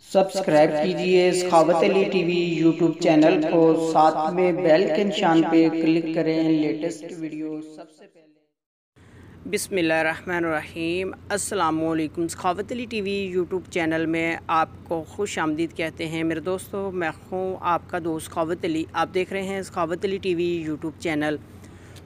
Subscribe कीजिए सखावतली TV YouTube channel को, साथ में बेल के निशान पे क्लिक करें लेटेस्ट वीडियो सबसे पहले। बिस्मिल्लाहिर्रहमानिर्रहीम। अस्सलामुअलैकुम। सखावतली टीवी यूट्यूब चैनल में आपको खुश आमदीद कहते हैं मेरे दोस्तों। मैं हूँ आपका दोस्त सखावतली। आप देख रहे हैं सखावतली टीवी यूट्यूब चैनल।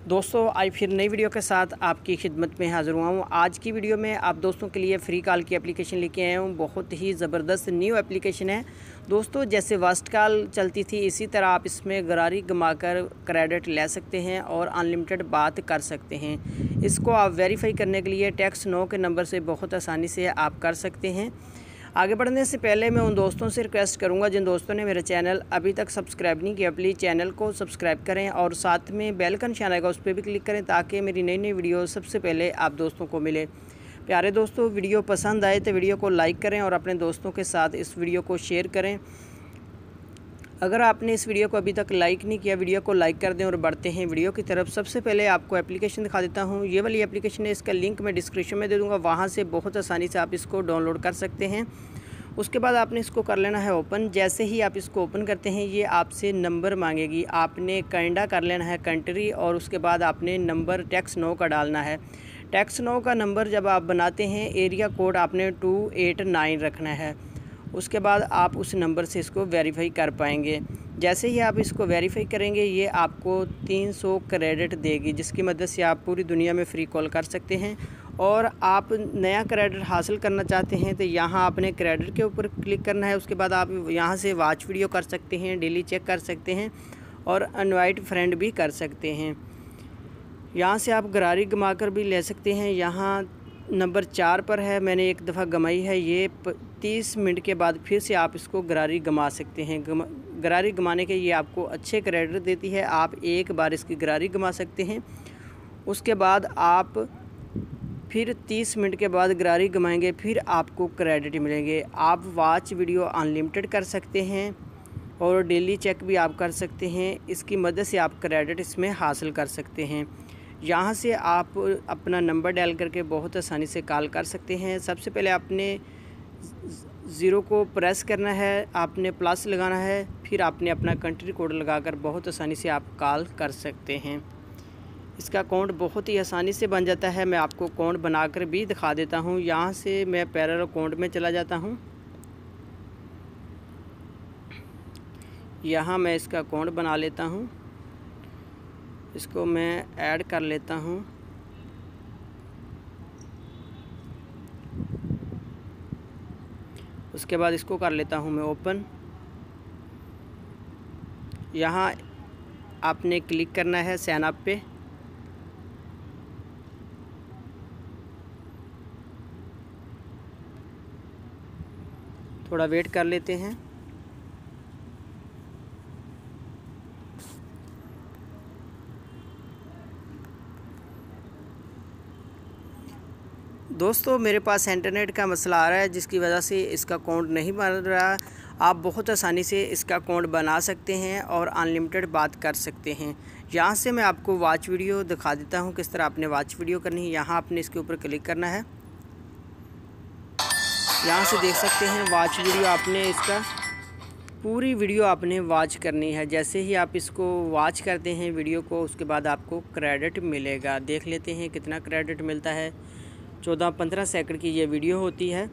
दोस्तों आज फिर नई वीडियो के साथ आपकी खिदमत में हाज़िर हुआ हूँ। आज की वीडियो में आप दोस्तों के लिए फ्री कॉल की एप्लीकेशन लेके आया हूँ। बहुत ही ज़बरदस्त न्यू एप्लीकेशन है दोस्तों। जैसे वास्ट कॉल चलती थी इसी तरह आप इसमें गरारी गमाकर क्रेडिट ले सकते हैं और अनलिमिटेड बात कर सकते हैं। इसको आप वेरीफाई करने के लिए टेक्स्ट 9 के नंबर से बहुत आसानी से आप कर सकते हैं। आगे बढ़ने से पहले मैं उन दोस्तों से रिक्वेस्ट करूंगा जिन दोस्तों ने मेरा चैनल अभी तक सब्सक्राइब नहीं किया, प्लीज़ चैनल को सब्सक्राइब करें और साथ में बेल का निशान आएगा उस पर भी क्लिक करें ताकि मेरी नई नई वीडियो सबसे पहले आप दोस्तों को मिले। प्यारे दोस्तों, वीडियो पसंद आए तो वीडियो को लाइक करें और अपने दोस्तों के साथ इस वीडियो को शेयर करें। अगर आपने इस वीडियो को अभी तक लाइक नहीं किया, वीडियो को लाइक कर दें और बढ़ते हैं वीडियो की तरफ। सबसे पहले आपको एप्लीकेशन दिखा देता हूँ। ये वाली एप्लीकेशन है, इसका लिंक मैं डिस्क्रिप्शन में दे दूँगा, वहाँ से बहुत आसानी से आप इसको डाउनलोड कर सकते हैं। उसके बाद आपने इसको कर लेना है ओपन। जैसे ही आप इसको ओपन करते हैं ये आपसे नंबर मांगेगी। आपने कनाडा कर लेना है कंट्री और उसके बाद आपने नंबर टेक्स्ट 9 का डालना है। टेक्स्ट 9 का नंबर जब आप बनाते हैं एरिया कोड आपने 289 रखना है। उसके बाद आप उस नंबर से इसको वेरीफाई कर पाएंगे। जैसे ही आप इसको वेरीफाई करेंगे ये आपको 300 क्रेडिट देगी, जिसकी मदद से आप पूरी दुनिया में फ्री कॉल कर सकते हैं। और आप नया क्रेडिट हासिल करना चाहते हैं तो यहाँ आपने क्रेडिट के ऊपर क्लिक करना है। उसके बाद आप यहाँ से वॉच वीडियो कर सकते हैं, डेली चेक कर सकते हैं और इनवाइट फ्रेंड भी कर सकते हैं। यहाँ से आप गरारी गमा कर भी ले सकते हैं। यहाँ नंबर 4 पर है, मैंने एक दफ़ा गमाई है। ये 30 मिनट के बाद फिर से आप इसको गरारी गमा सकते हैं। गरारी गमाने के ये आपको अच्छे क्रेडिट देती है। आप एक बार इसकी गरारी गमा सकते हैं। उसके बाद आप फिर 30 मिनट के बाद गरारी गमाएंगे, फिर आपको क्रेडिट मिलेंगे। आप वॉच वीडियो अनलिमिटेड कर सकते हैं और डेली चेक भी आप कर सकते हैं। इसकी मदद से आप क्रेडिट इसमें हासिल कर सकते हैं। यहाँ से आप अपना नंबर डायल करके बहुत आसानी से कॉल कर सकते हैं। सबसे पहले आपने 0 को प्रेस करना है, आपने प्लस लगाना है, फिर आपने अपना कंट्री कोड लगाकर बहुत आसानी से आप कॉल कर सकते हैं। इसका अकाउंट बहुत ही आसानी से बन जाता है। मैं आपको अकाउंट बनाकर भी दिखा देता हूँ। यहाँ से मैं पैरल अकाउंट में चला जाता हूँ। यहाँ मैं इसका अकाउंट बना लेता हूँ। इसको मैं ऐड कर लेता हूँ। उसके बाद इसको कर लेता हूँ मैं ओपन। यहाँ आपने क्लिक करना है साइन अप पे। थोड़ा वेट कर लेते हैं। दोस्तों मेरे पास इंटरनेट का मसला आ रहा है जिसकी वजह से इसका अकाउंट नहीं बन रहा। आप बहुत आसानी से इसका अकाउंट बना सकते हैं और अनलिमिटेड बात कर सकते हैं। यहाँ से मैं आपको वॉच वीडियो दिखा देता हूँ किस तरह आपने वॉच वीडियो करनी है। यहाँ आपने इसके ऊपर क्लिक करना है। यहाँ से देख सकते हैं वॉच वीडियो, आपने इसका पूरी वीडियो आपने वॉच करनी है। जैसे ही आप इसको वॉच करते हैं वीडियो को, उसके बाद आपको क्रेडिट मिलेगा। देख लेते हैं कितना क्रेडिट मिलता है। 14-15 सेकंड की ये वीडियो होती है।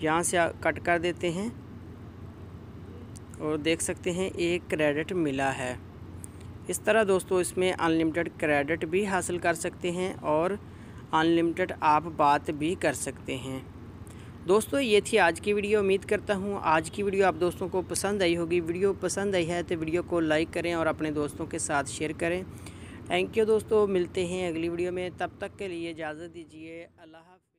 यहाँ से कट कर देते हैं और देख सकते हैं 1 क्रेडिट मिला है। इस तरह दोस्तों इसमें अनलिमिटेड क्रेडिट भी हासिल कर सकते हैं और अनलिमिटेड आप बात भी कर सकते हैं। दोस्तों ये थी आज की वीडियो। उम्मीद करता हूँ आज की वीडियो आप दोस्तों को पसंद आई होगी। वीडियो पसंद आई है तो वीडियो को लाइक करें और अपने दोस्तों के साथ शेयर करें। थैंक यू दोस्तों, मिलते हैं अगली वीडियो में। तब तक के लिए इजाज़त दीजिए। अल्लाह हाफ़िज़।